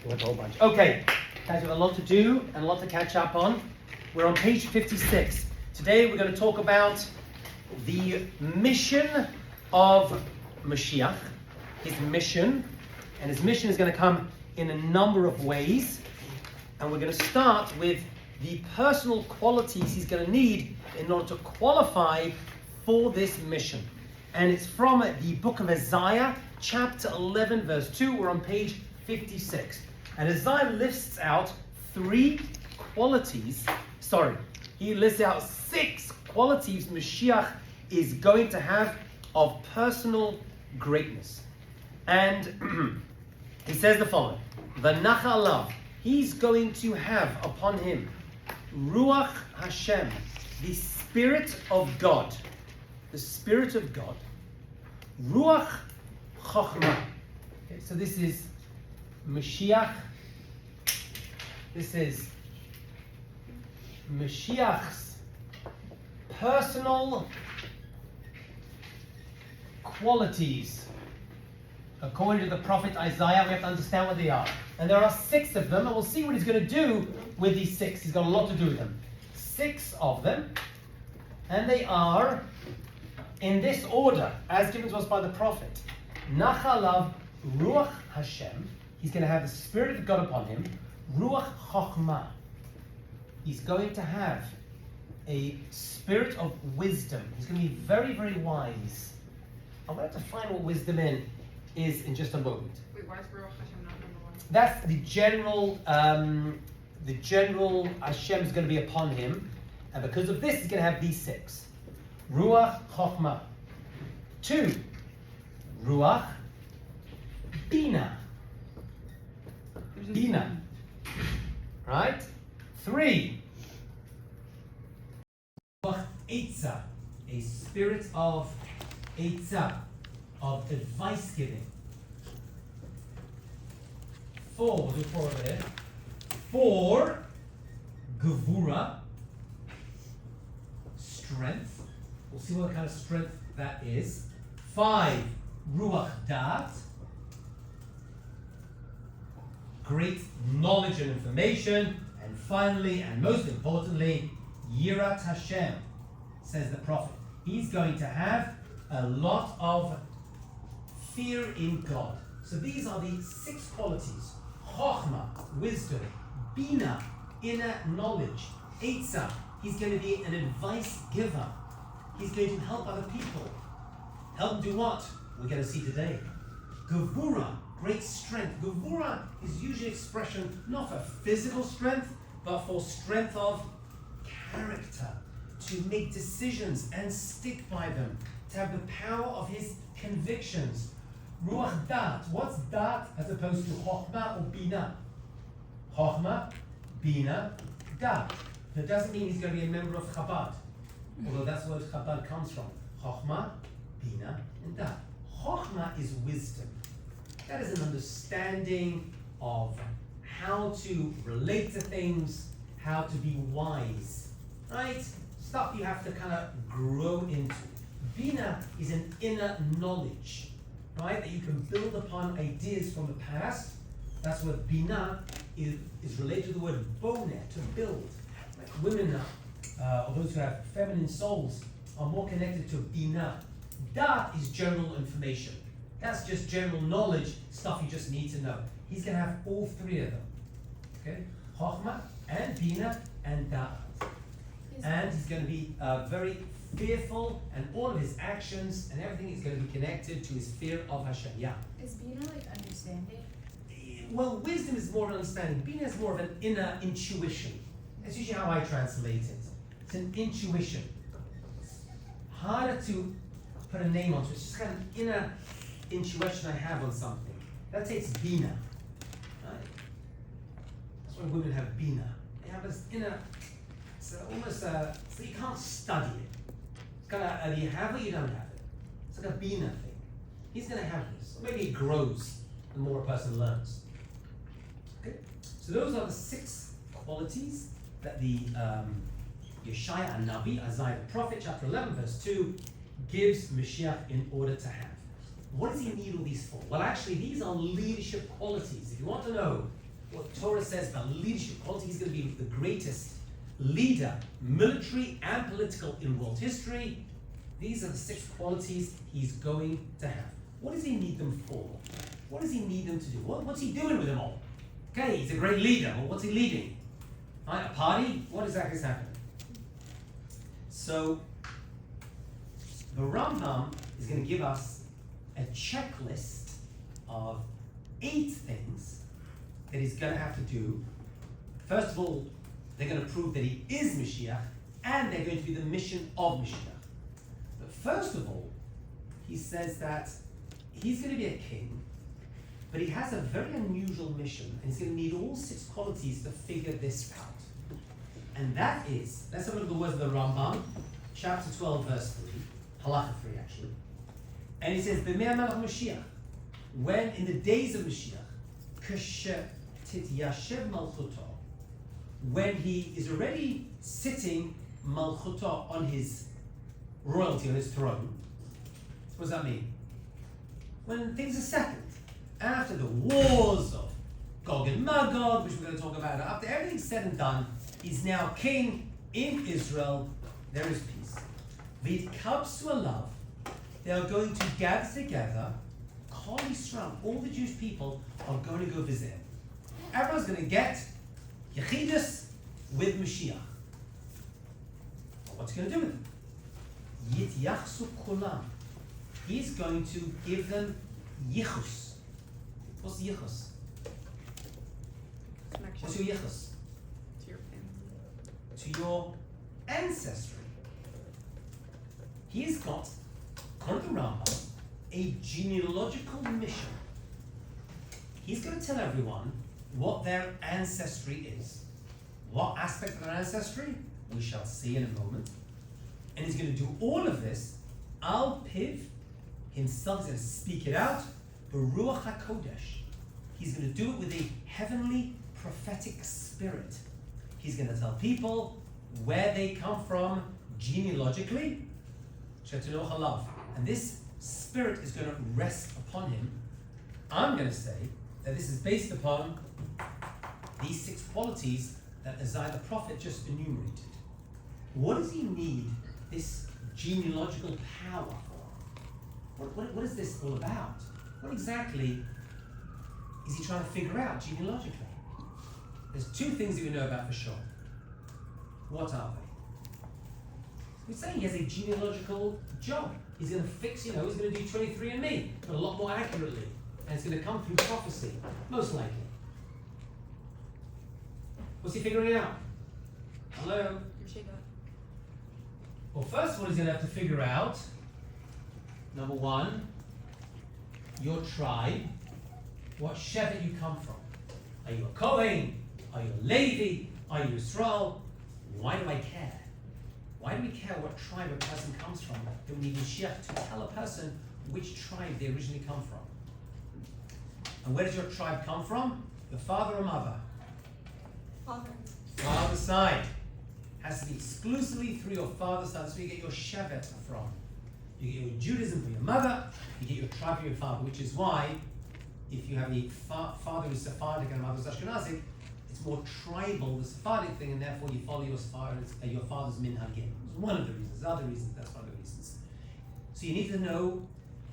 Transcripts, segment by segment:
went a whole bunch. Okay, guys, we have a lot to do and a lot to catch up on. We're on page 56. Today we're going to talk about the mission of Mashiach, his mission, and his mission is going to come in a number of ways. And we're going to start with the personal qualities he's going to need in order to qualify for this mission. And it's from the book of Isaiah, chapter 11, verse 2. We're on page 56. And Isaiah lists out he lists out 6 qualities Mashiach is going to have of personal greatness. And he says the following: V'nachalav, he's going to have upon him Ruach Hashem, the Spirit of God. The Spirit of God. Ruach Chochmah. Okay, so this is Mashiach. This is Mashiach's personal qualities. According to the prophet Isaiah, we have to understand what they are. And there are 6 of them, and we'll see what he's going to do with these 6. He's got a lot to do with them. 6 of them, and they are in this order, as given to us by the prophet. Nachalav Ruach Hashem, he's going to have the Spirit of God upon him. Ruach Chochmah, he's going to have a spirit of wisdom. He's going to be very, very wise. I'm going to have to find what wisdom is in just a moment. Wait, why is Ruach Hashem not number 1? That's the general Hashem is going to be upon him, and because of this, he's going to have these 6. Ruach Chochmah. 2, Ruach Bina. Bina. Right? 3, Ruach Eitzah, a spirit of Eitzah, of advice giving. 4, we'll do 4 over there. 4, Gevura, strength. We'll see what kind of strength that is. 5, Ruach Dat, great knowledge and information. And finally, and most importantly, Yirat Hashem, says the prophet. He's going to have a lot of fear in God. So these are the 6 qualities. Chochmah, wisdom. Bina, inner knowledge. Eitzah, he's going to be an advice giver. He's going to help other people. Help do what? We're going to see today. Gevura, great strength. Gevura is usually an expression not for physical strength, but for strength of character. To make decisions and stick by them. To have the power of his convictions. Ruach Dat. What's Dat as opposed to Chochmah or Bina? Chochmah, Bina, Dat. That doesn't mean he's going to be a member of Chabad, although that's where Chabad comes from. Chochmah, Bina, and Dat. Chochmah is wisdom. That is an understanding of how to relate to things, how to be wise, right? Stuff you have to kind of grow into. Bina is an inner knowledge, right? That you can build upon ideas from the past. That's what Bina is related to the word boneh, to build. Like women or those who have feminine souls, are more connected to Bina. Dat is general information. That's just general knowledge, stuff you just need to know. He's going to have all 3 of them. Okay? Chochmah and Bina and Dat. And he's going to be very fearful, and all of his actions and everything is going to be connected to his fear of Hashem. Yeah? Is Bina like understanding? Well, wisdom is more of an understanding. Bina is more of an inner intuition. That's usually how I translate it. It's an intuition. It's harder to put a name onto it. It's just kind of inner intuition I have on something. That takes Bina. Right? That's why women have Bina. They have this inner, it's almost, so you can't study it. It's kind of, either you have it or you don't have it. It's like a Bina thing. He's going to have this. Or maybe it grows the more a person learns. Okay? So those are the 6 qualities that the Yeshaya and Navi, Isaiah the prophet, chapter 11, verse 2, gives Mashiach in order to have. What does he need all these for? Well, actually, these are leadership qualities. If you want to know what Torah says about leadership quality. He's going to be the greatest leader, military and political, in world history. These are the 6 qualities he's going to have. What does he need them for? What does he need them to do? What's he doing with them all? Okay, he's a great leader. Well, what's he leading? Right, a party? What exactly is happening? So, the Rambam is going to give us a checklist of 8 things that he's going to have to do. First of all, they're going to prove that he is Mashiach, and they're going to be the mission of Mashiach. But first of all, he says that he's going to be a king, but he has a very unusual mission, and he's going to need all 6 qualities to figure this out. And that is, let's have a look at the words of the Rambam, chapter 12, verse 3, halacha 3 actually. And he says, B'mei HaMelech Mashiach, when in the days of Mashiach, kasher tityashev malchuto, when he is already sitting malchuto on his royalty, on his throne. What does that mean? When things are settled, after the wars of Gog and Magog, which we're going to talk about, after everything's said and done, he's now king in Israel. There is peace. V'yitkabsu alav, they are going to gather together. Kol Yisrael, all the Jewish people are going to go visit him. Everyone's going to get Yechidus with Mashiach. What's he going to do with them? Yityachsu kulam. He's going to give them yichus. What's yichus? Connection What's your yichus? to your family. To your ancestry. He's got, according to Rambam, a genealogical mission. He's going to tell everyone what their ancestry is. What aspect of their ancestry? We shall see in a moment. And he's going to do all of this, al piv, himself is going to speak it out, Baruch HaKodesh. He's going to do it with a heavenly prophetic spirit. He's going to tell people where they come from genealogically, Shetano Halav. And this spirit is going to rest upon him. I'm going to say that this is based upon these 6 qualities that Isaiah the prophet just enumerated. What does he need this genealogical power for? What is this all about? What exactly is he trying to figure out genealogically? There's 2 things that we know about for sure. What are they? We're saying he has a genealogical job. He's going to fix, he's going to do 23andMe, but a lot more accurately. And it's going to come through prophecy, most likely. What's he figuring out? Hello? Appreciate that. Well, first of all, he's going to have to figure out, number 1, your tribe, what shevet you come from. Are you a Kohen? Are you a Levi? Are you Israel? Why do I care? Why do we care what tribe a person comes from? Do we need Mashiach to tell a person which tribe they originally come from? And where does your tribe come from? Your father or mother? Father. Father's side. Has to be exclusively through your father's side. That's where you get your shevet from. You get your Judaism from your mother, you get your tribe from your father, which is why if you have a father who's Sephardic and a mother who's Ashkenazic, it's more tribal, the Sephardic thing, and therefore you follow your father's minhagim. It's one of the reasons. There's other reasons, that's one of the reasons. So you need to know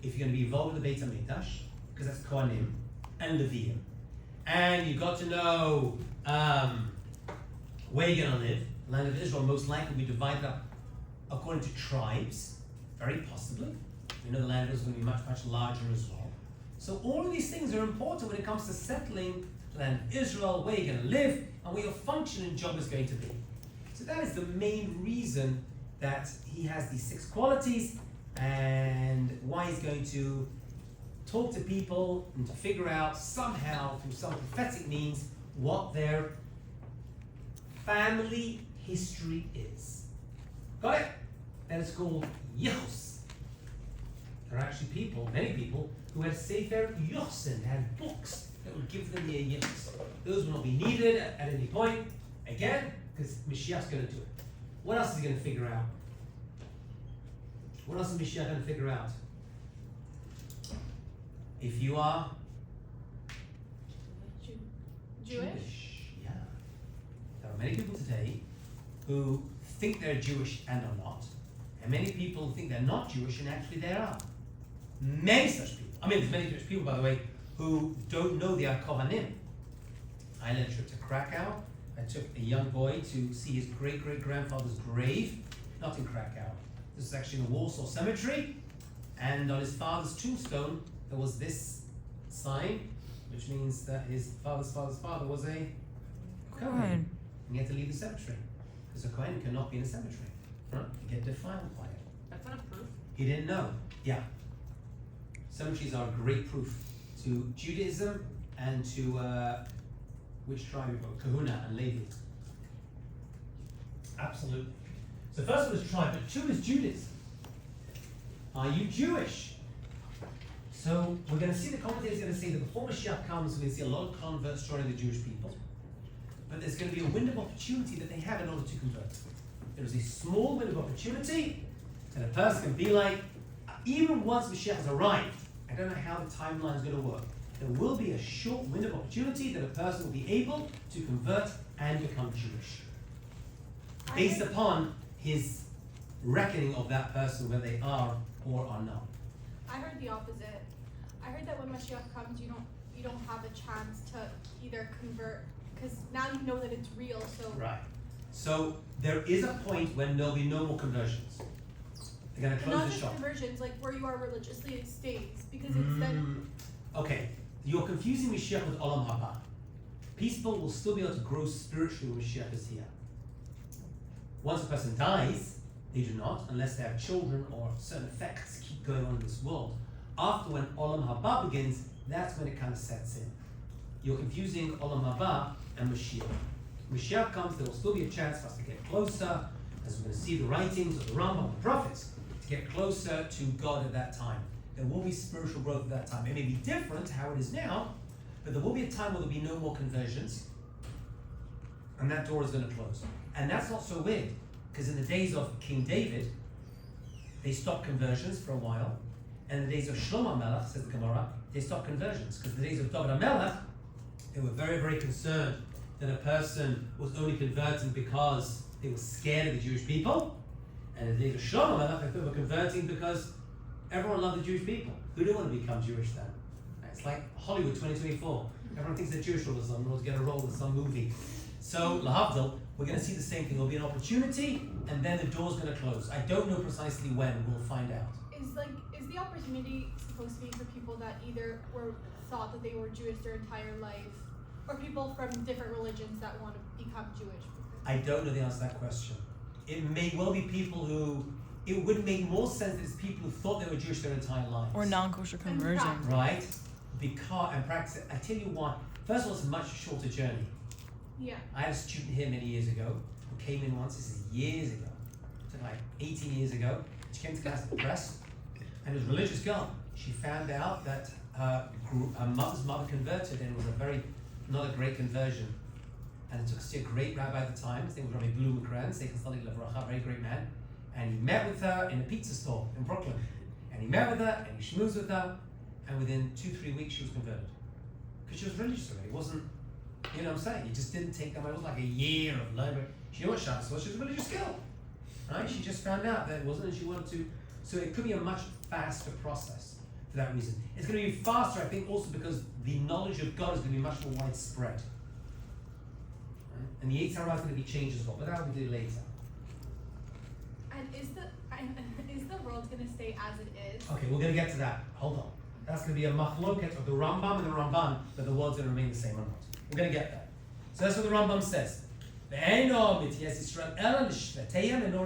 if you're going to be involved in the Beit HaMikdash, because that's Kohanim and Leviim. And you've got to know where you're going to live. The land of Israel most likely will be divided up according to tribes, very possibly. We know the land of Israel is going to be much, much larger as well. So all of these things are important when it comes to settling the land of Israel, where you're going to live, and where your function and job is going to be. So that is the main reason that he has these 6 qualities, and why he's going to talk to people and to figure out somehow, through some prophetic means, what their family history is. Got it? And it's called Yichus. There are actually people, many people, who had Sefer Yosin, had books that would give them their Yichus. Those will not be needed at any point, again, because Mashiach's going to do it. What else is he going to figure out? What else is Mashiach going to figure out? If you are Jewish? Yeah. There are many people today who think they're Jewish and are not. And many people think they're not Jewish and actually they are. Many such people. I mean, there's many Jewish people, by the way, who don't know they are Kohanim. I led a trip to Krakow. I took a young boy to see his great-great-grandfather's grave, not in Krakow. This is actually in the Warsaw Cemetery. And on his father's tombstone, there was this sign, which means that his father's father was a Kohen. And he had to leave the cemetery. Because a Kohen cannot be in a cemetery. Right? You get defiled by it. That's not a proof. He didn't know. Yeah. Cemeteries are a great proof to Judaism and to which tribe you got? Kahuna and Levi. Absolutely. So first one is tribe, but two is Judaism. Are you Jewish? So we're going to see the commentators are going to say that before Mashiach comes, we're going to see a lot of converts joining the Jewish people. But there's going to be a window of opportunity that they have in order to convert. There is a small window of opportunity that a person can be like, even once Mashiach has arrived, I don't know how the timeline is going to work. There will be a short window of opportunity that a person will be able to convert and become Jewish. Based upon his reckoning of that person, whether they are or are not. I heard the opposite. I heard that when Mashiach comes, you don't have a chance to either convert, because now you know that it's real. So Right. So there is a point when there'll be no more conversions. They're going to and close not the just shop. conversions, like where you are religiously, it stays because it's then. Okay, you're confusing Mashiach with Olam Haba. People will still be able to grow spiritually when Mashiach is here. Once a person dies, they do not, unless they have children or certain effects keep going on in this world. After when Olam Haba begins, that's when it kind of sets in. You're confusing Olam Haba and Mashiach. Mashiach comes, there will still be a chance for us to get closer, as we're going to see the writings of the Rambam and the prophets, to get closer to God at that time. There will be spiritual growth at that time. It may be different to how it is now, but there will be a time where there will be no more conversions, and that door is going to close. And that's not so weird, because in the days of King David, they stopped conversions for a while, and in the days of Shlomo Melech, says the Gemara, they stopped conversions, because in the days of David HaMelech, they were very, very concerned that a person was only converting because they were scared of the Jewish people, and in the days of Shlomo Melech, they were converting because everyone loved the Jewish people. Who didn't want to become Jewish then? It's like Hollywood 2024. Everyone thinks they're Jewish all of a sudden, or to get a role in some movie. So, Lahavdil, we're going to see the same thing. There'll be an opportunity, and then the door's going to close. I don't know precisely when. We'll find out. Is the opportunity supposed to be for people that either thought that they were Jewish their entire life, or people from different religions that want to become Jewish? I don't know the answer to that question. It may well be people who, it would make more sense that it's people who thought they were Jewish their entire lives. Or non-kosher conversion. Right? Because, and practice, I tell you what, first of all, it's a much shorter journey. Yeah. I had a student here many years ago who came in once, this is years ago, so like 18 years ago. She came to class at the press, and it was a religious girl. She found out that her mother's mother converted, and it was not a great conversion. And it took us to a great rabbi at the time, his name was Rabbi Blumenkrantz, a very great man. And he met with her in a pizza store in Brooklyn. And he met with her, and he schmoozed with her, and within 2-3 weeks she was converted. Because she was religious already. It wasn't, you know what I'm saying? It just didn't take them, it was like a year of learning. She knew what Shabbos was, she was a religious girl. Right? She just found out that it wasn't, and she wanted to. So it could be a much faster process for that reason. It's going to be faster, I think, also because the knowledge of God is going to be much more widespread. Right? And the exiles is going to be changed as well, but that will be do later. And is the world going to stay as it is? Okay, we're going to get to that. Hold on. That's going to be a machloket of the Rambam and the Ramban, but the world's going to remain the same or not. We're going to get there. So that's what the Rambam says. In order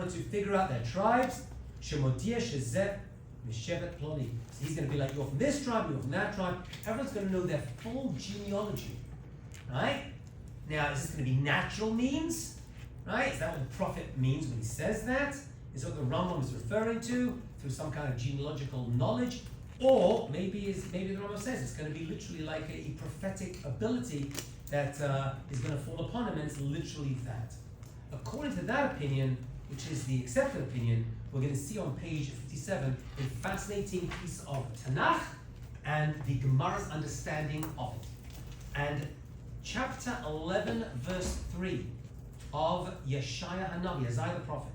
to figure out their tribes, so he's going to be like, you're from this tribe, you're from that tribe. Everyone's going to know their full genealogy. Right? Now, is this going to be natural means? Right? Is that what the prophet means when he says that? Is what the Rambam is referring to through some kind of genealogical knowledge? Or maybe the Rambam says it's going to be literally like a prophetic ability that is going to fall upon him, and it's literally that. According to that opinion, which is the accepted opinion, we're going to see on page 57 a fascinating piece of Tanakh and the Gemara's understanding of it. And chapter 11, verse 3 of Yeshaya Hanavi, Isaiah the prophet.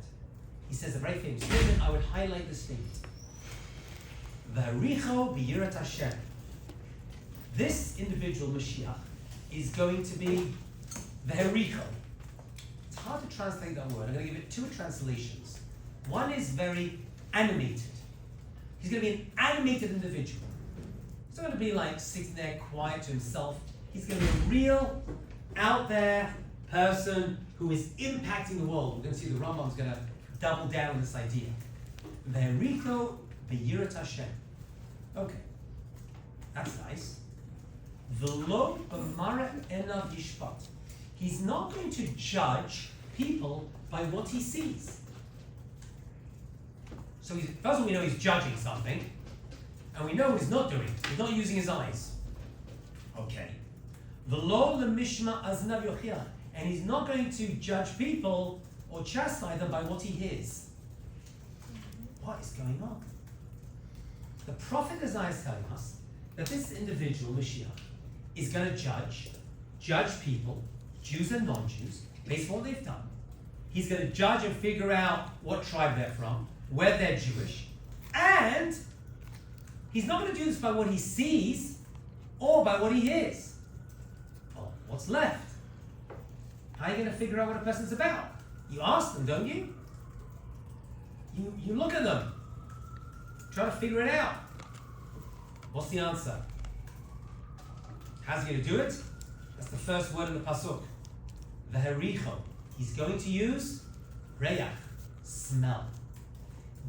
He says a very famous statement. I would highlight this statement. V'haricho b'yirat Hashem. This individual, Mashiach, is going to be v'haricho. It's hard to translate that word. I'm going to give it two translations. One is very animated. He's going to be an animated individual. He's not going to be like sitting there quiet to himself. He's going to be a real, out there person who is impacting the world. We're going to see the Rambam's going to double down on this idea. V'haricho b'yirat Hashem. Okay, that's nice. V'lo b'mara enav yishpat. He's not going to judge people by what he sees. So first of all, we know he's judging something, and we know he's not doing it. He's not using his eyes. Okay. V'lo l'mishma aznav yochia. And he's not going to judge people or chastise them by what he hears. What is going on? The prophet Isaiah is telling us that this individual, Mashiach, is going to judge people, Jews and non-Jews, based on what they've done. He's going to judge and figure out what tribe they're from, whether they're Jewish, and he's not going to do this by what he sees or by what he hears. Well, what's left? How are you going to figure out what a person's about? You ask them, don't you? You look at them. Try to figure it out. What's the answer? How's he going to do it? That's the first word in the pasuk. V'haricho. He's going to use reach, smell.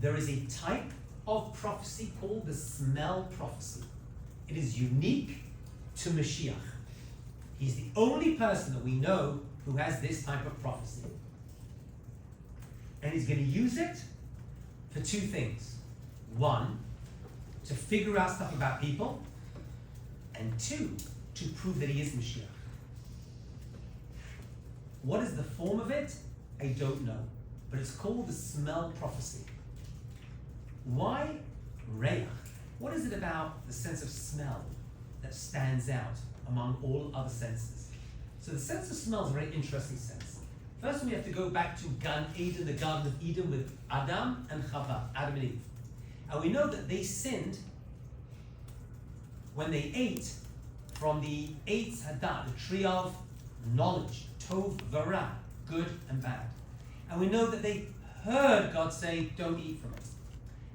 There is a type of prophecy called the smell prophecy. It is unique to Mashiach. He's the only person that we know who has this type of prophecy. And he's going to use it for two things. One, to figure out stuff about people, and two, to prove that he is Mashiach. What is the form of it? I don't know. But it's called the smell prophecy. Why reach? What is it about the sense of smell that stands out among all other senses? So the sense of smell is a very interesting sense. First, we have to go back to Gan Eden, the Garden of Eden with Adam and Chava, Adam and Eve. And we know that they sinned when they ate from the Eitz Hadat, the tree of knowledge, Tov V'Ra, good and bad. And we know that they heard God say, don't eat from it.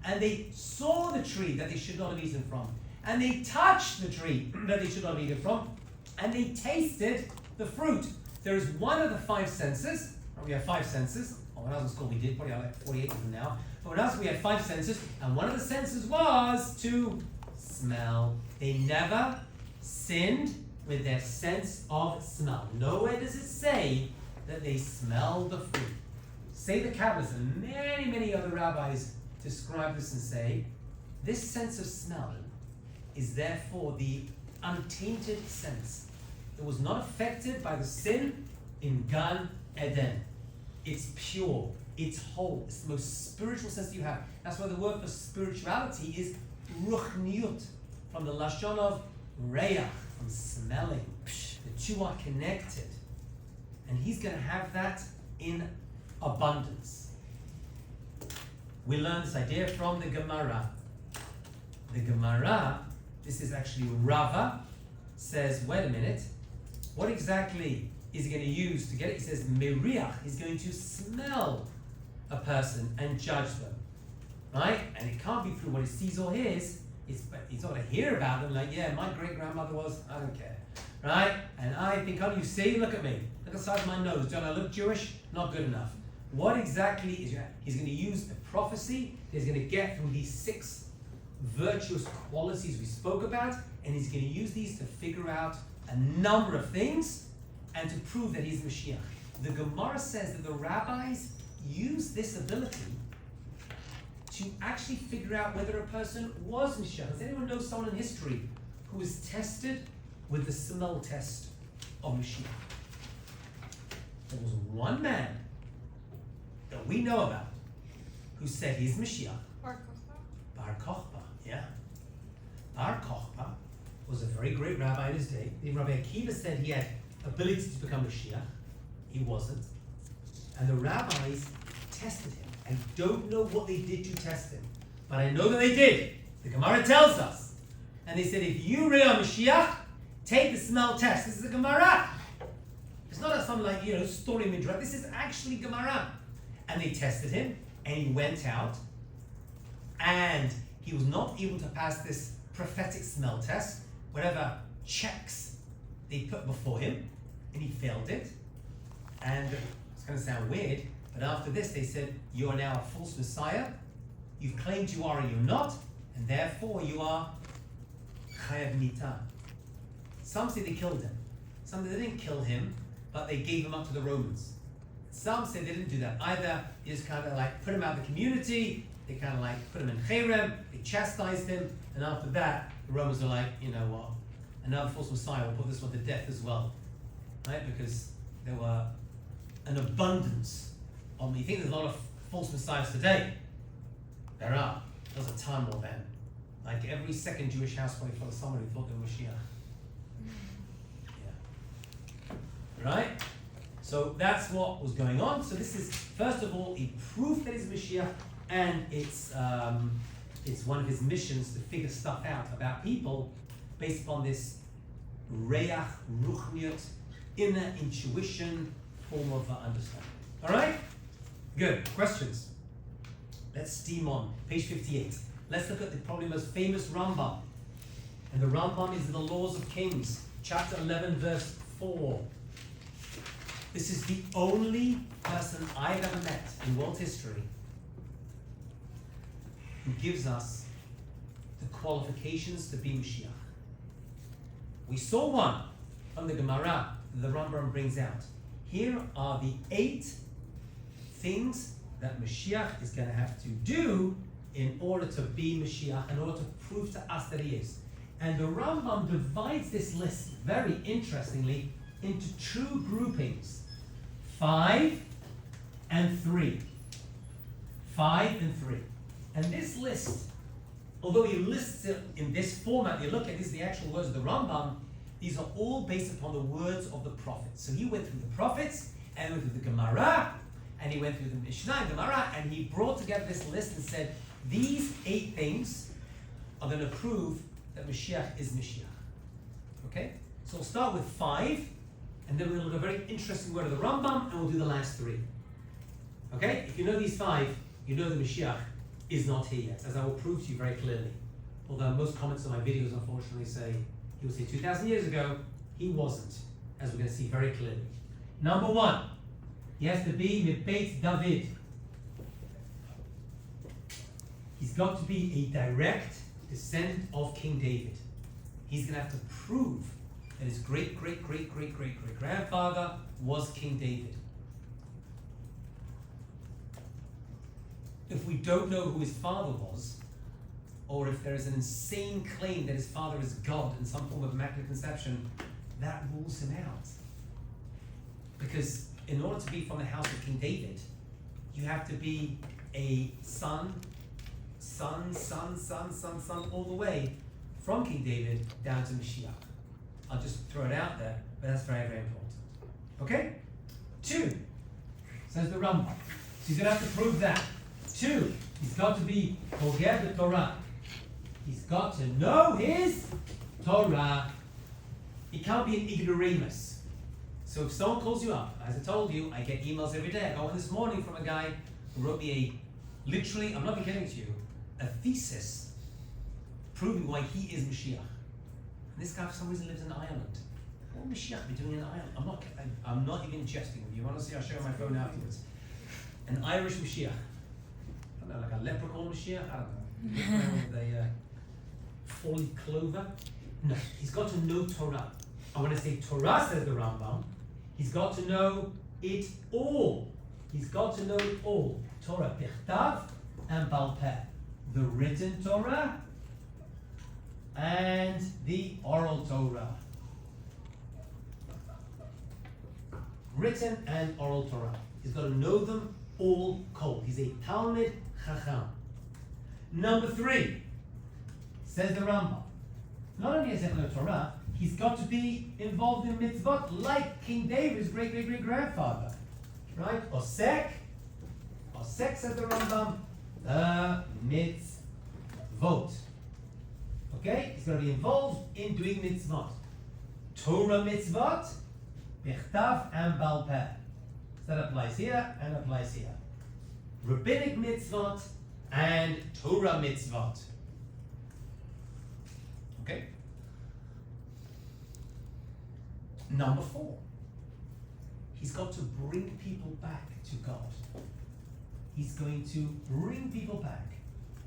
And they saw the tree that they should not have eaten from. And they touched the tree that they should not have eaten from. And they tasted the fruit. There is one of the five senses. We have five senses. When I was in school we did, probably like 48 of them now. But when else we had five senses, and one of the senses was to smell. They never sinned with their sense of smell. Nowhere does it say that they smelled the fruit. Say the Kabbalists and many, many other rabbis describe this and say, this sense of smell is therefore the untainted sense. It was not affected by the sin in Gan Eden. It's pure, it's whole, it's the most spiritual sense that you have. That's why the word for spirituality is ruchniut, from the lashon of reach, from smelling. The two are connected. And he's going to have that in abundance. We learn this idea from the Gemara. The Gemara, this is actually Rava, says, wait a minute, what exactly is he going to use to get it? He says, Meriach, he's going to smell a person and judge them. Right? And it can't be through what he sees or hears. He's not going to hear about them like, yeah, my great-grandmother was, I don't care. Right? And I think, can't you see? Look at me. Look at the size of my nose. Don't I look Jewish? Not good enough. What exactly is he's going to use the prophecy. He's going to get through these 6 virtuous qualities we spoke about, and he's going to use these to figure out a number of things and to prove that he's Mashiach. The Gemara says that the rabbis use this ability to actually figure out whether a person was Mashiach. Does anyone know someone in history who was tested with the smell test of Mashiach? There was one man that we know about who said he's Mashiach. Bar Kochba, yeah. Bar Kochba was a very great rabbi in his day. Rabbi Akiva said he had ability to become Mashiach. He wasn't. And the rabbis tested him. I don't know what they did to test him, but I know that they did. The Gemara tells us. And they said, if you really are Mashiach, take the smell test. This is a Gemara. It's not a something like, story midrash. This is actually Gemara. And they tested him, and he went out, and he was not able to pass this prophetic smell test, whatever checks they put before him, and he failed it. And it's going to sound weird, but after this they said, you are now a false Messiah, you've claimed you are and you're not, and therefore you are chayav mita. Some say they killed him. Some say they didn't kill him, but they gave him up to the Romans. Some say they didn't do that. Either they just kind of like put him out of the community, they kind of like put him in cherem, they chastised him, and after that, the Romans are like, you know what, another false Messiah, will put this one to death as well. Right? Because there were an abundance of, you think there's a lot of false messiahs today? There are. There's a ton more then. Like every second Jewish housewife was someone who thought they were Mashiach. Yeah. Right? So that's what was going on. So this is, first of all, a proof that he's Mashiach, and it's one of his missions to figure stuff out about people based upon this reach, ruchniut, inner intuition form of understanding. All right? Good. Questions? Let's steam on. Page 58. Let's look at the probably most famous Rambam. And the Rambam is in the Laws of Kings, chapter 11, verse 4. This is the only person I've ever met in world history who gives us the qualifications to be Mashiach. We saw one from the Gemara that the Rambam brings out. Here are the 8 things that Mashiach is going to have to do in order to be Mashiach, in order to prove to us that he is. And the Rambam divides this list, very interestingly, into 2 groupings, 5 and 3. 5 and 3. And this list, although he lists it in this format, you look at these, the actual words of the Rambam, these are all based upon the words of the prophets. So he went through the prophets, and he went through the Gemara, and he went through the Mishnah and Gemara, and he brought together this list and said, these 8 things are going to prove that Mashiach is Mashiach. Okay? So we'll start with 5, and then we'll look at a very interesting word of the Rambam, and we'll do the last 3. Okay? If you know these 5, you know the Mashiach is not here yet, as I will prove to you very clearly. Although most comments on my videos unfortunately say, he will say 2,000 years ago, he wasn't, as we're going to see very clearly. Number 1, he has to be Mibeit David. He's got to be a direct descendant of King David. He's going to have to prove that his great-great-great-great-great-great-grandfather was King David. If we don't know who his father was, or if there is an insane claim that his father is God in some form of immaculate conception, that rules him out. Because in order to be from the house of King David, you have to be a son, all the way from King David down to Mashiach. I'll just throw it out there, but that's very, very important. Okay? 2, says the Rambam. So he's going to have to prove that. 2, he's got to be Hogeh the Torah. He's got to know his Torah. He can't be an ignoramus. So if someone calls you up, as I told you, I get emails every day. I got one this morning from a guy who wrote me literally, I'm not even kidding to you, a thesis proving why he is Mashiach. And this guy for some reason lives in Ireland. What would Mashiach be doing in Ireland? I'm not even jesting with you. Honestly, I'll show you my phone afterwards. An Irish Mashiach. I don't know, like a leprechaun Mashiach? I don't know. With a falling clover? No, he's got to know Torah. And when I say Torah, says the Rambam, he's got to know it all. He's got to know it all. Torah Pichtav and Baal Peh. The written Torah and the oral Torah. Written and oral Torah. He's got to know them all cold. He's a Talmid Chacham. Number 3, says the Rambam, not only does he have to know Torah, He's got to be involved in mitzvot like King David's great-great-great-grandfather. Right? Osek says the Rambam, mitzvot. Okay? He's going to be involved in doing mitzvot. Torah mitzvot, bichtav and bal peh. So that applies here and applies here. Rabbinic mitzvot and Torah mitzvot. Okay? Number 4. He's got to bring people back to God. He's going to bring people back.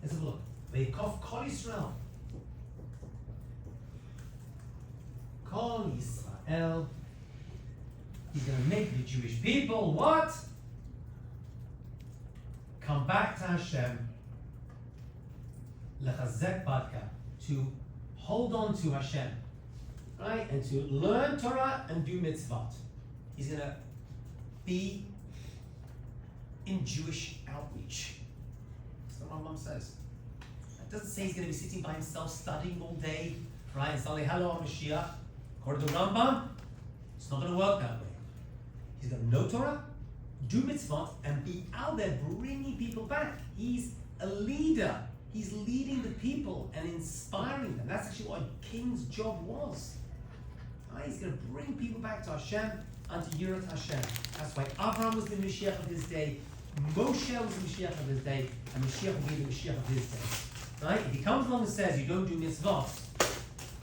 Let's have a look. Ve'ikov kol Yisrael. Kol Yisrael. He's going to make the Jewish people what? Come back to Hashem. Lechazek badka. To hold on to Hashem. Right? And to learn Torah and do mitzvot. He's going to be in Jewish outreach. That's what Rambam says. It doesn't say he's going to be sitting by himself studying all day, right? And saying, hello, Mashiach. According to Rambam, it's not going to work that way. He's going to know Torah, do mitzvot, and be out there bringing people back. He's a leader. He's leading the people and inspiring them. That's actually what a king's job was. Right? He's going to bring people back to Hashem, unto Yirat Hashem. That's why Abraham was the Mashiach of his day, Moshe was the Mashiach of his day, and Mashiach will be the Mashiach of his day. Right? If he comes along and says you don't do mitzvot,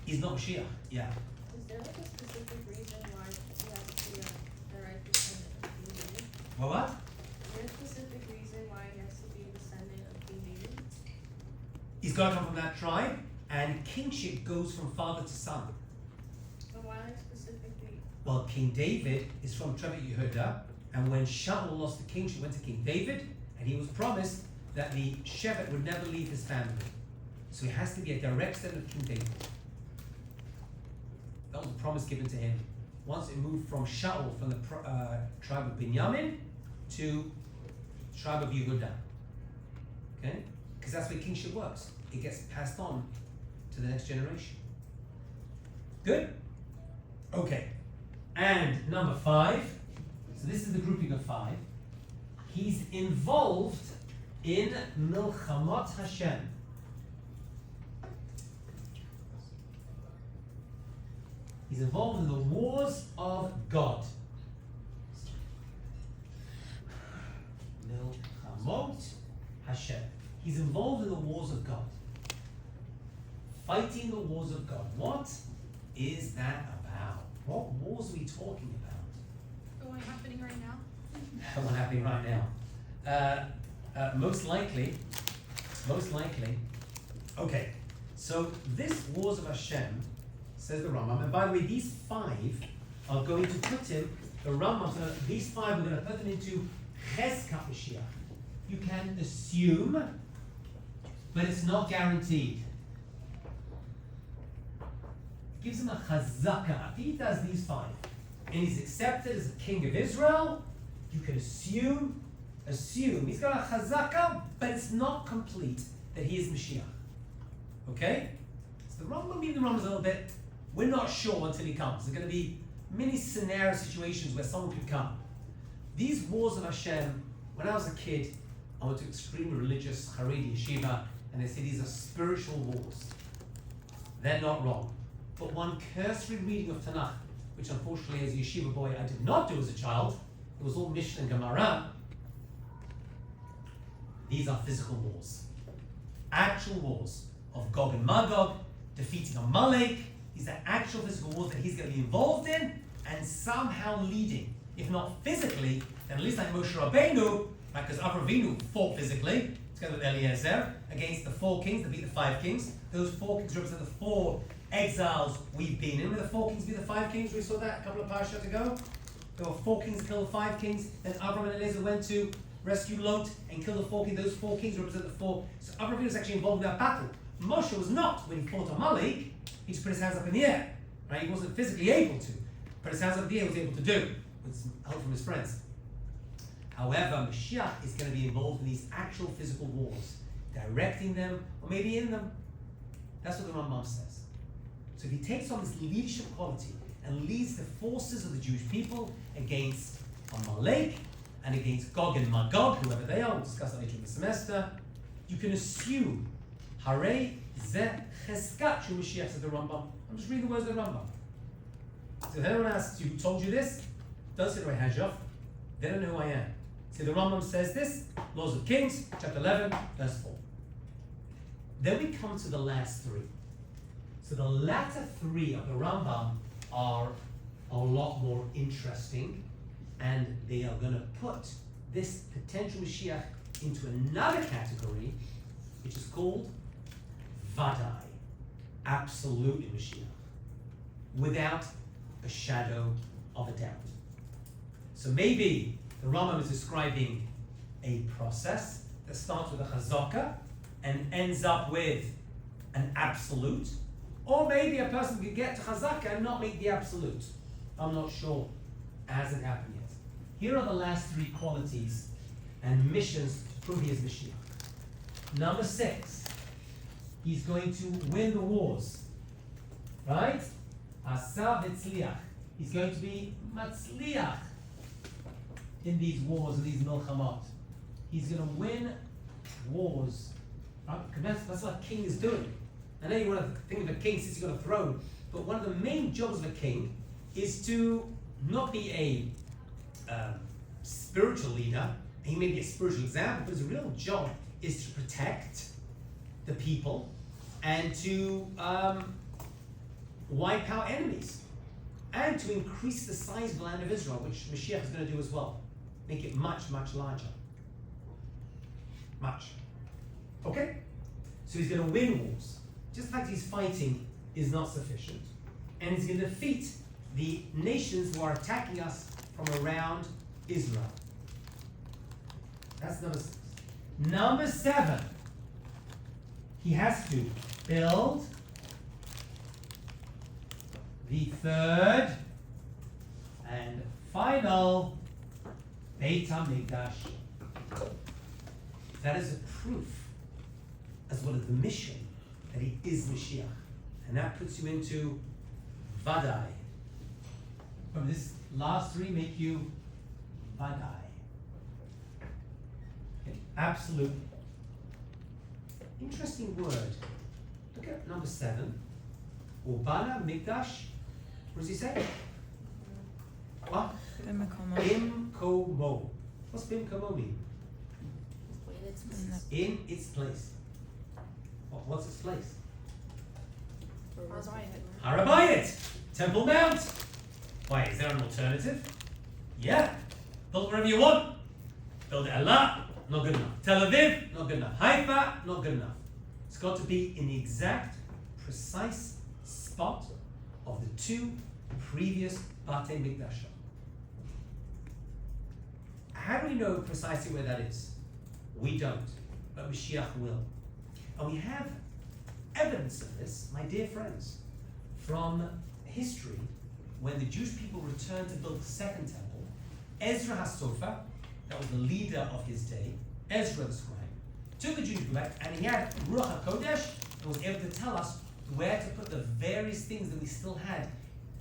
he's not Mashiach. Yeah. Is there like a specific reason why he has to be a right descendant of King David? What? Is there a specific reason why he has to be a descendant of King David? He's got to come from that tribe, and kingship goes from father to son. But why like specifically? Well, King David is from Tribe Yehuda, and when Shaul lost the kingship, went to King David, and he was promised that the Shevet would never leave his family. So he has to be a direct descendant of King David. That was a promise given to him. Once it moved from Shaul, from the tribe of Binyamin, to the tribe of Yehuda. Okay? Because that's where kingship works. It gets passed on to the next generation. Good? Okay. And number 5, so this is the grouping of 5. He's involved in Milchamot Hashem. He's involved in the wars of God. Milchamot Hashem. He's involved in the wars of God. Fighting the wars of God. What is that about? What wars are we talking about? The one happening right now. The one happening right now. Most likely. Okay, so this wars of Hashem, says the Rambam, and by the way, these 5 are going to put him, the Rambam, these 5 are going to put him into Cheskat Mashiach. You can assume, but it's not guaranteed. Gives him a chazaka. If he does these 5, and he's accepted as the king of Israel, you can assume, he's got a chazaka, but it's not complete that he is Mashiach. Okay? So the Rambam, even the Rambam is a little bit, we're not sure until he comes. There's going to be many scenario situations where someone could come. These wars of Hashem, when I was a kid, I went to extremely religious Haredi yeshiva, and they say these are spiritual wars. They're not wrong. But one cursory reading of Tanakh, which unfortunately as a yeshiva boy I did not do as a child, it was all Mishnah and Gemara. These are physical wars. Actual wars of Gog and Magog, defeating Amalek. These are actual physical wars that he's going to be involved in and somehow leading. If not physically, then at least like Moshe Rabbeinu, right, because Avraham Avinu fought physically, together with Eliezer, against the 4 kings, to beat the 5 kings. Those 4 kings represent the 4 exiles we've been in. Were the 4 kings be the 5 kings? We saw that a couple of parashas ago. There were 4 kings killed the 5 kings. Then Abraham and Eliezer went to rescue Lot and kill the 4 kings. Those 4 kings represent the 4. So Abraham was actually involved in that battle. Moshe was not when he fought Amalek. He just put his hands up in the air. Right? He wasn't physically able to. Put his hands up in the air, he was able to do with some help from his friends. However, Mashiach is going to be involved in these actual physical wars, directing them, or maybe in them. That's what the Rambam says. So he takes on this leadership quality and leads the forces of the Jewish people against Amalek and against Gog and Magog, whoever they are. We'll discuss that later in the semester. You can assume, Hare ze cheskat shu Mashiach, says the Rambam. I'm just reading the words of the Rambam. So if anyone asks you who told you this, don't say Rei Hajjaf. They don't know who I am. See, the Rambam says this, Laws of Kings, chapter 11, verse 4. Then we come to the last three. So the latter three of the Rambam are a lot more interesting, and they are going to put this potential Mashiach into another category, which is called Vadai, absolutely Mashiach, without a shadow of a doubt. So maybe the Rambam is describing a process that starts with a chazaka and ends up with an absolute, or maybe a person could get to chazaka and not make the absolute. I'm not sure. It hasn't happened yet. Here are the last three qualities and missions to prove he is Mashiach. Number 6, he's going to win the wars. Right? Asa v'tzliach. He's going to be matzliach in these wars, in these milchamot. He's going to win wars. Right? That's what a king is doing. I know you want to think of a king since he's got a throne, but one of the main jobs of a king is to not be a spiritual leader. He may be a spiritual example, but his real job is to protect the people and to wipe out enemies and to increase the size of the land of Israel, which Mashiach is going to do as well. Make it much, much larger. Much. Okay? So he's going to win wars. Just the fact he's fighting is not sufficient. And he's going to defeat the nations who are attacking us from around Israel. That's number 6. Number 7. He has to build the third and final Beit HaMikdash. That is a proof, as well as the mission, that he is Mashiach. And that puts you into Vadai. From this last three make you Vadai. Okay. Absolute. Interesting word. Look at number 7. Ubana Mikdash. What does he say? What? Bimkomo. What's Bimkomo mean? In its place. What's its place? Harabayit. Temple Mount. Why, is there an alternative? Yeah. Build wherever you want. Build it a lot. Not good enough. Tel Aviv. Not good enough. Haifa. Not good enough. It's got to be in the exact, precise spot of the 2 previous Batei Mikdash. How do we know precisely where that is? We don't, but Mashiach will. And we have evidence of this, my dear friends, from history, when the Jewish people returned to build the second temple. Ezra HaSofer, that was the leader of his day, Ezra the scribe, took the Jewish people back, and he had Ruach HaKodesh, and was able to tell us where to put the various things that we still had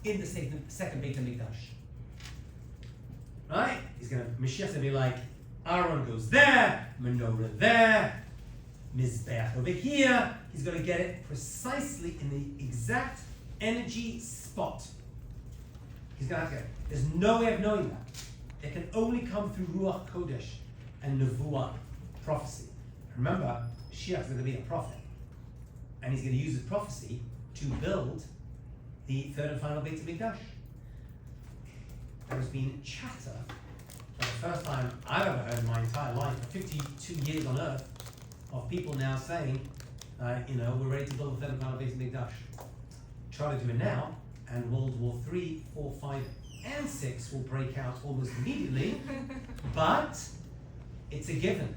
in the second Beit HaMikdash. Right? Mashiach's going to be like, Aaron goes there, menorah there, Mizbeach over here. He's going to get it precisely in the exact energy spot. He's going to have to get it. There's no way of knowing that. It can only come through Ruach Kodesh and Nevuah, prophecy. Remember, Mashiach's going to be a prophet. And he's going to use his prophecy to build the third and final Beit HaMikdash. There has been chatter for the first time I've ever heard in my entire life, for 52 years on earth, of people now saying, we're ready to build the third and final Beit HaMikdash. Try to do it now, and World War 3, 4, 5, and 6 will break out almost immediately, but it's a given.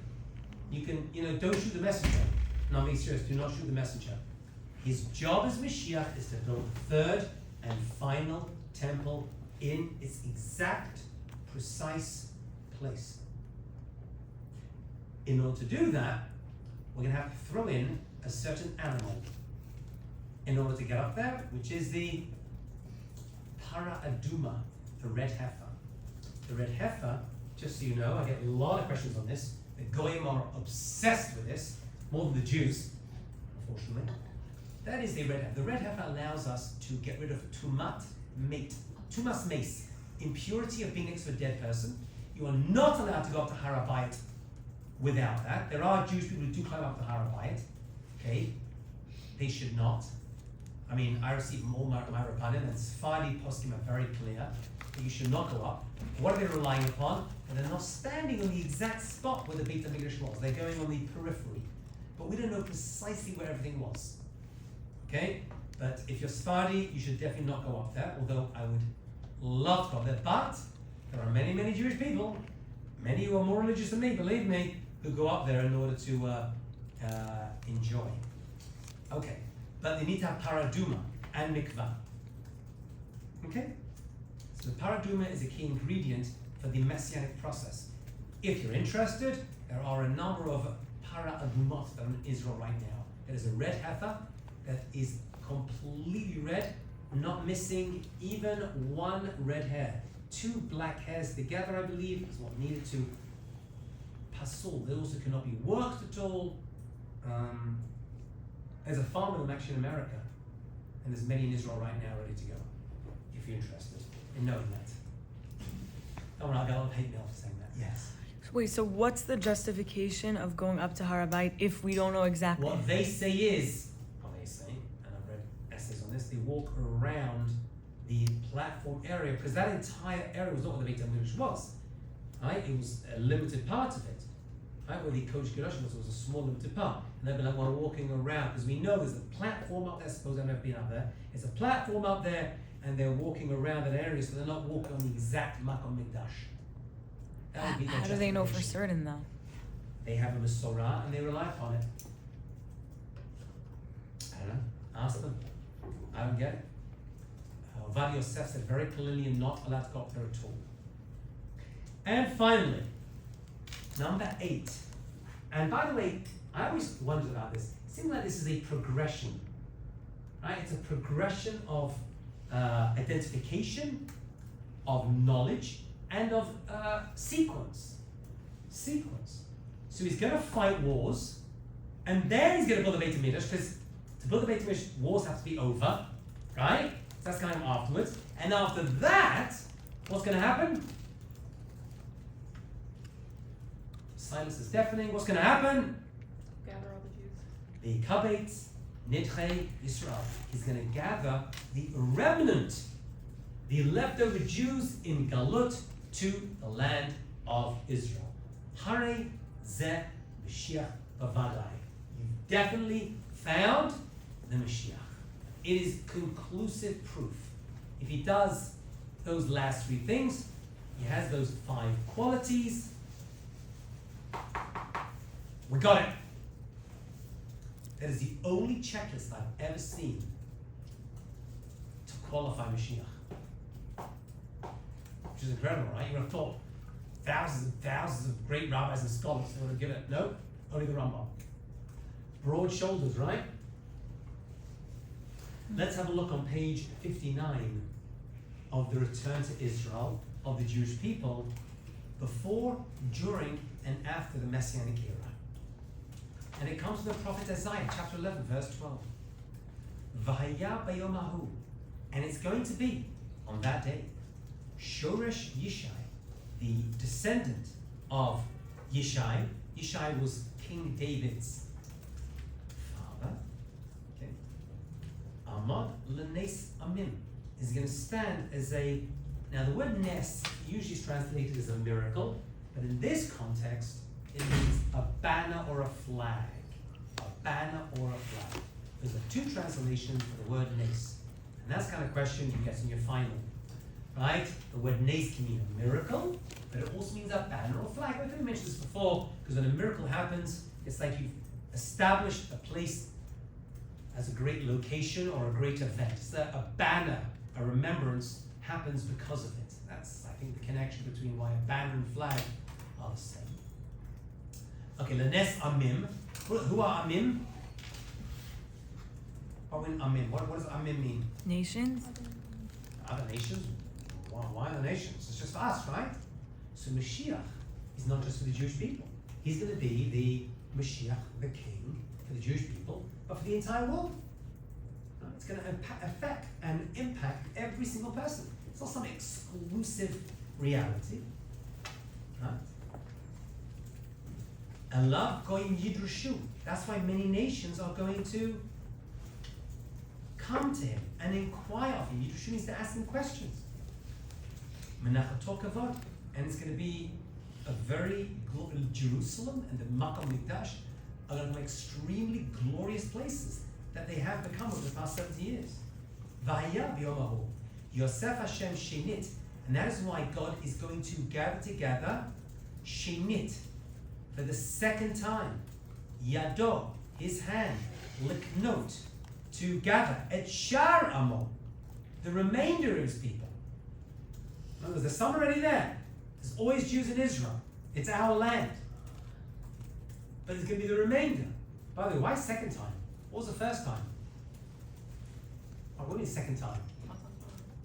You can, don't shoot the messenger. No, I'm being serious, do not shoot the messenger. His job as Mashiach is to build the third and final temple in its exact, precise place. In order to do that, we're going to have to throw in a certain animal. in order to get up there, which is the para aduma, the red heifer. The red heifer, just so you know, I get a lot of questions on this. The Goyim are obsessed with this, more than the Jews, unfortunately. That is the red heifer. The red heifer allows us to get rid of tumas mace, impurity of being next to a dead person. You are not allowed to go up to Har HaBayit without that. There are Jewish people who do climb up to Har HaBayit. Okay, they should not. I mean, I receive from all my Rabbanim, and Sephardi poskim are very clear that you should not go up. What are they relying upon? Well, they're not standing on the exact spot where the Beit HaMikdash was. They're going on the periphery. But we don't know precisely where everything was. Okay? But if you're Sephardi, you should definitely not go up there, although I would love to go up there. But there are many, many Jewish people, many who are more religious than me, believe me, who go up there in order to enjoy. Okay, but they need to have paraduma and mikvah. Okay? So the paraduma is a key ingredient for the messianic process. If you're interested, there are a number of para-adumot that are in Israel right now. There is a red heifer that is completely red, not missing even one red hair. 2 black hairs together, I believe, is what needed to pasul. They also cannot be worked at all. There's a farm of them actually in America, and there's many in Israel right now ready to go, if you're interested in knowing that. Oh, I got a lot of hate mail for saying that, yes. Wait, so what's the justification of going up to Har HaBayit if we don't know exactly? What they say is, and I've read essays on this, they walk around the platform area, because that entire area was not what the Beit HaMikdash was. Right? It was a limited part of it. Right? Where the Kodesh Kodashim was a small limited part. And they'd be like, well, walking around, because we know there's a platform up there, suppose I've never been up there, there's a platform up there, and they're walking around that area, so they're not walking on the exact Makom Mikdash. That would be their How do they know for justification. certain though? They have a Masorah and they rely upon it. I don't know. Ask them. I don't get it. Vad Yosef said very clearly, you're not allowed to go up there at all. And finally, number 8. And by the way, I always wondered about this. It seems like this is a progression. Right? It's a progression of identification, of knowledge, and of sequence. So he's going to fight wars, and then he's going to build the Beit HaMikdash, because to build the Beit HaMikdash, wars have to be over, right? So that's kind of afterwards. And after that, what's going to happen? Silence is deafening. What's going to happen? Gather all the Jews. The Kabetz, Nidchei Yisrael. He's going to gather the remnant, the leftover Jews in Galut, to the land of Israel. Hare Zeh Mashiach Bavadai. You've definitely found the Mashiach. It is conclusive proof. If he does those last 3 things, he has those 5 qualities. We got it. That is the only checklist I've ever seen to qualify Mashiach. Which is incredible, right? You would have thought thousands and thousands of great rabbis and scholars would have given it. No, only the Rambam. Broad shoulders, right? Let's have a look on page 59 of the return to Israel of the Jewish people before, during, and after the Messianic era. And it comes from the prophet Isaiah, chapter 11, verse 12. V'haya bayom hahu. And it's going to be, on that day, Shoresh Yishai, the descendant of Yishai. Yishai was King David's father. Okay. Amad lenes amim is going to stand as a. Now the word nes usually is translated as a miracle, but in this context it means a banner or a flag. A banner or a flag. There's 2 translations for the word nes, and that's the kind of question you get in your final. Right? The word nes can mean a miracle, but it also means a banner or flag. I think we mentioned this before, because when a miracle happens, it's like you've established a place as a great location or a great event. It's a banner, a remembrance happens because of it. That's, I think, the connection between why a banner and flag are the same. Okay, Lenes Amim. Who are Amim? What mean Amim? What does Amim mean? Nations? Other nations? Why the nations? It's just us, right? So Mashiach is not just for the Jewish people. He's going to be the Mashiach, the king, for the Jewish people, but for the entire world. Right? It's going to affect and impact every single person. It's not some exclusive reality. Right? Elav goyim yidrushu. That's why many nations are going to come to him and inquire of him. Yidrushu means to ask him questions. Menachato kavod. And it's going to be a very Jerusalem and the Makam Mikdash are going to be extremely glorious places that they have become over the past 70 years. V'haya b'yomahu Yosef Hashem shenit, and that is why God is going to gather together shenit for the second time. Yado, his hand, liknot, to gather et shar amo, the remainder of his people. In other words, there's some already there. There's always Jews in Israel. It's our land. But it's going to be the remainder. By the way, why second time? What was the first time? What do you mean second time?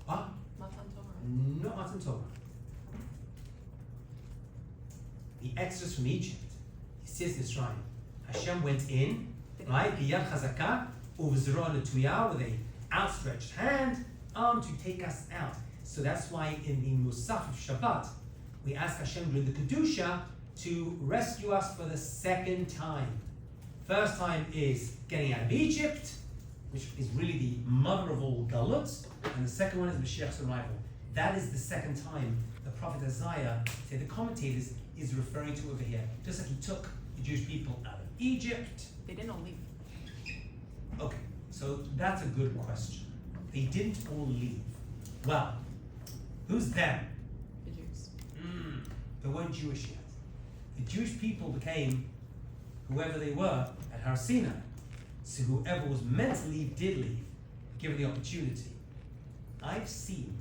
What? Not Matan Torah. The Exodus from Egypt. He says this right. Hashem went in, right? Biyad chazaka, uvzro netuyah, with a outstretched hand, arm to take us out. So that's why in the Musaf of Shabbat, we ask Hashem during the Kedusha to rescue us for the second time. First time is getting out of Egypt, which is really the mother of all galut, and the second one is Mashiach's arrival. That is the second time the prophet Isaiah, say the commentators, is referring to over here. Just like he took the Jewish people out of Egypt. They didn't all leave. Okay, so that's a good question. They didn't all leave. Well, who's them? The Jews. They weren't Jewish yet. The Jewish people became whoever they were at Har Sinai. So whoever was meant to leave did leave, given the opportunity. I've seen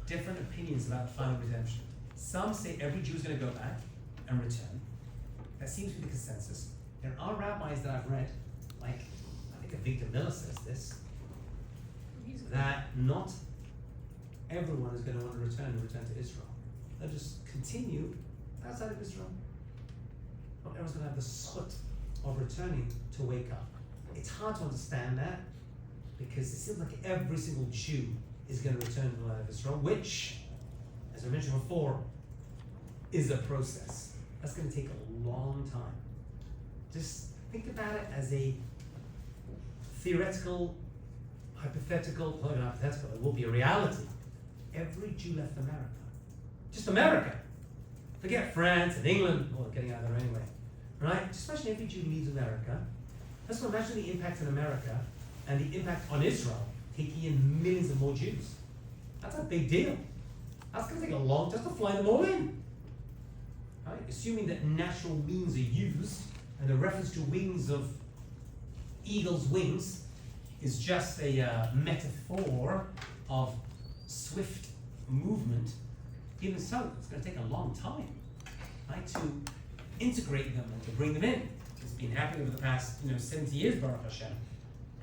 different opinions about the final redemption. Some say every Jew is going to go back and return. That seems to be the consensus. There are rabbis that I've read, like I think Victor Miller says this, that not everyone is going to want to return to Israel. They'll just continue outside of Israel. Not everyone's going to have the schut of returning to wake up. It's hard to understand that because it seems like every single Jew is going to return to the land of Israel, which, as I mentioned before, is a process. That's going to take a long time. Just think about it as a theoretical, hypothetical, not hypothetical, it will be a reality. Every Jew left America. Just America. Forget France and England. Well, getting out of there anyway. Right? Just imagine every Jew leaves America. Let's imagine the impact on America and the impact on Israel, taking in millions of more Jews. That's a big deal. That's going to take a long time to fly them all in. Right? Assuming that natural means are used, and the reference to wings of eagle's wings is just a metaphor of swift movement. Even so, it's going to take a long time, right, to integrate them and to bring them in. It's been happening over the past, 70 years, Baruch Hashem.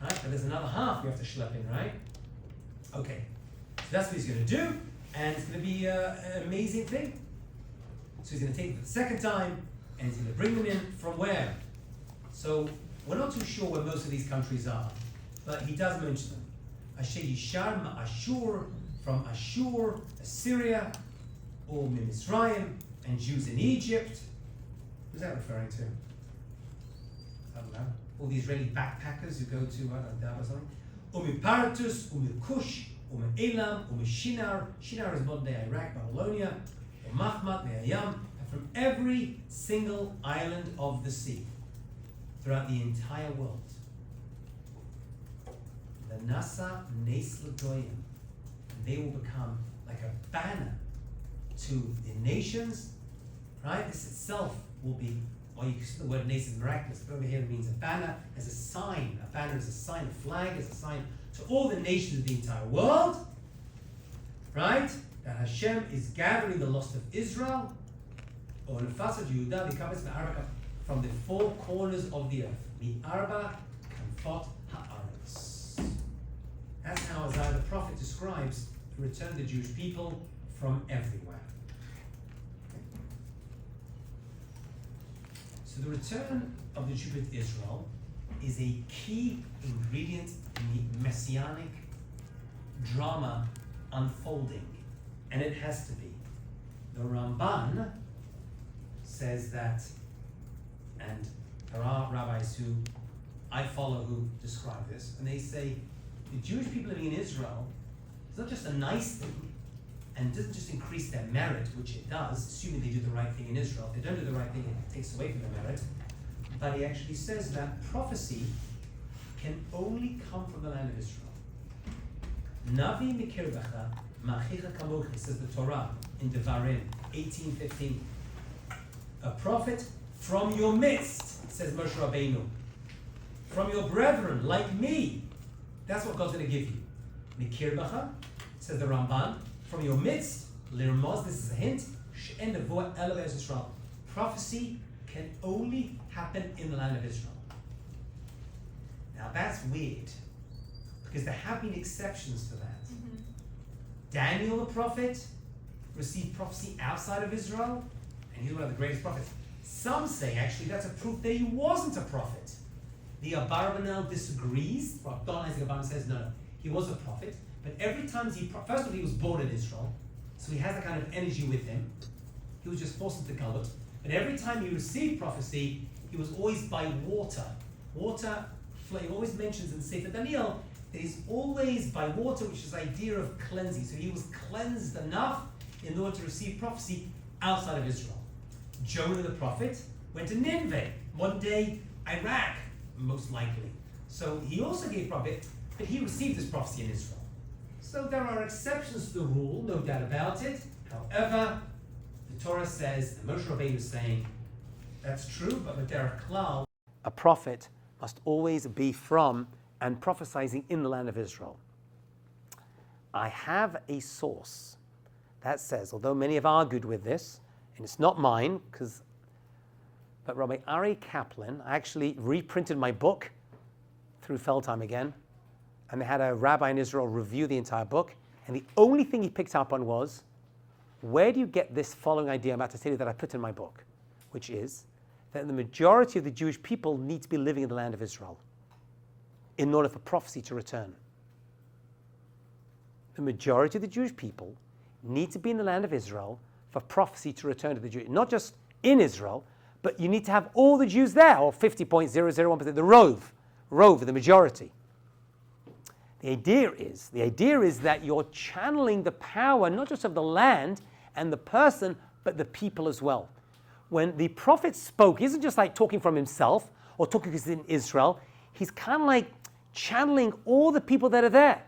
Right? But there's another half you have to schlep in, right? Okay. So that's what he's going to do, and it's going to be an amazing thing. So he's going to take it for the second time, and he's going to bring them in from where? So we're not too sure where most of these countries are, but he does mention them. Asher Yishar Ashur, from Ashur, Assyria, or Mitzrayim, and Jews in Egypt. Who's that referring to? I don't know. All the Israeli backpackers who go to, Dab or something. Umiparatus, Umikush, Elam, Shinar. Shinar is modern day Iraq, Babylonia. Mahmat, Me'ayam, and from every single island of the sea throughout the entire world. The Nasa Nes L'Goyim, and they will become like a banner to the nations, right? This itself will be, well, you can see the word Nes is miraculous, but over here it means a banner as a sign. A banner is a sign, a flag is a sign to all the nations of the entire world, right? That Hashem is gathering the lost of Israel, or from the four corners of the earth. The Arba Kanfot Ha'aretz. That's how Isaiah the prophet describes the return of the Jewish people from everywhere. So the return of the Jews of Israel is a key ingredient in the messianic drama unfolding, and it has to be. The Ramban says that, and there are rabbis who I follow who describe this, and they say the Jewish people living in Israel is not just a nice thing, and doesn't just increase their merit, which it does, assuming they do the right thing in Israel. If they don't do the right thing, it takes away from their merit. But he actually says that prophecy can only come from the land of Israel. Navi mikirbecha machicha kamochi, says the Torah in Devarim 18:15. A prophet from your midst, says Moshe Rabbeinu. From your brethren, like me. That's what God's going to give you. Mikirbecha, says the Ramban, from your midst, lirmoz, this is a hint, she'en nevuah ela be'eretz Yisrael. Prophecy can only happen in the land of Israel. Now that's weird, because there have been exceptions to that. Mm-hmm. Daniel the prophet received prophecy outside of Israel, and he's one of the greatest prophets. Some say actually that's a proof that he wasn't a prophet. The Abarbanel disagrees. Don Isaac Abarbanel says no, he was a prophet, but every time first of all he was born in Israel, so he has a kind of energy with him. He was just forced into Galut. But every time he received prophecy, he was always by water. Water, he always mentions in Sefer Daniel that he's always by water, which is the idea of cleansing. So he was cleansed enough in order to receive prophecy outside of Israel. Jonah the prophet went to Nineveh, one day Iraq, most likely. So he also gave prophet, but he received this prophecy in Israel. So there are exceptions to the rule, no doubt about it. However, the Torah says, and Moshe Rabbeinu is saying, that's true, but with derech klal, a prophet must always be from and prophesying in the land of Israel. I have a source that says, although many have argued with this, and it's not mine, but Rabbi Ari Kaplan, I actually reprinted my book through Feldheim again, and they had a rabbi in Israel review the entire book, and the only thing he picked up on was, where do you get this following idea I'm about to tell you that I put in my book? Which is that the majority of the Jewish people need to be living in the land of Israel in order for prophecy to return. The majority of the Jewish people need to be in the land of Israel for prophecy to return to the Jews. Not just in Israel, but you need to have all the Jews there, or 50.001%, the rove, the majority. The idea is that you're channeling the power not just of the land and the person, but the people as well. When the prophet spoke, he isn't just like talking from himself or talking because he's in Israel. He's kind of like channeling all the people that are there.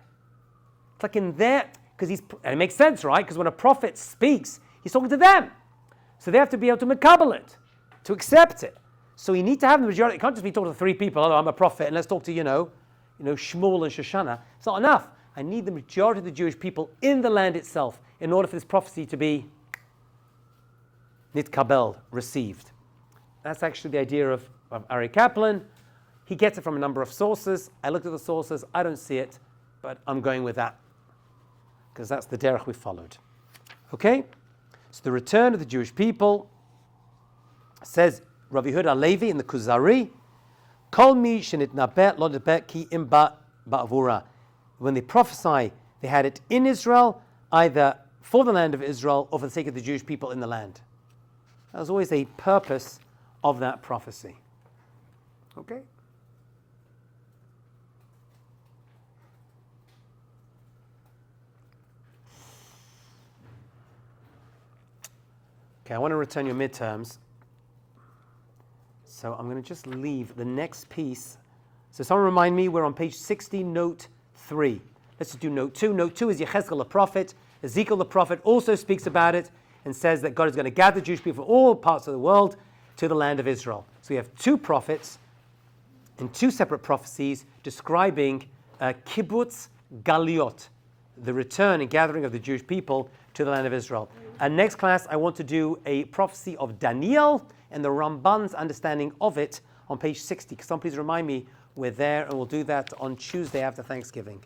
It's like in there, and it makes sense, right? Because when a prophet speaks, he's talking to them. So they have to be able to makabel it, to accept it. So you need to have the majority. It can't just be talking to three people, oh, I'm a prophet, and let's talk to, Shmuel and Shoshana. It's not enough. I need the majority of the Jewish people in the land itself in order for this prophecy to be nitkabel, received. That's actually the idea of Ari Kaplan. He gets it from a number of sources. I looked at the sources. I don't see it, but I'm going with that because that's the derech we followed. Okay? So the return of the Jewish people, says Rav Yehuda Levi in the Kuzari, Kol mi shenitnabet lo nabet ki imba ba'avura. When they prophesy, they had it in Israel, either for the land of Israel or for the sake of the Jewish people in the land. That was always a purpose of that prophecy. Okay? Okay, I want to return your midterms. So I'm going to just leave the next piece. So someone remind me, we're on page 60, note 3. Let's just do note 2. Note 2 is Yechezkel the prophet. Ezekiel the prophet also speaks about it and says that God is going to gather Jewish people from all parts of the world to the land of Israel. So we have two prophets in two separate prophecies describing kibbutz galiot, the return and gathering of the Jewish people to the land of Israel. And next class, I want to do a prophecy of Daniel and the Ramban's understanding of it on page 60. Can someone please remind me we're there, and we'll do that on Tuesday after Thanksgiving.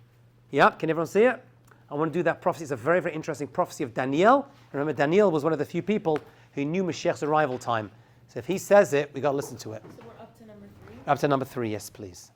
Yeah, can everyone see it? I want to do that prophecy. It's a very, very interesting prophecy of Daniel. Remember, Daniel was one of the few people who knew Mashiach's arrival time. So if he says it, we got to listen to it. So we're up to number 3? Up to number 3, yes, please.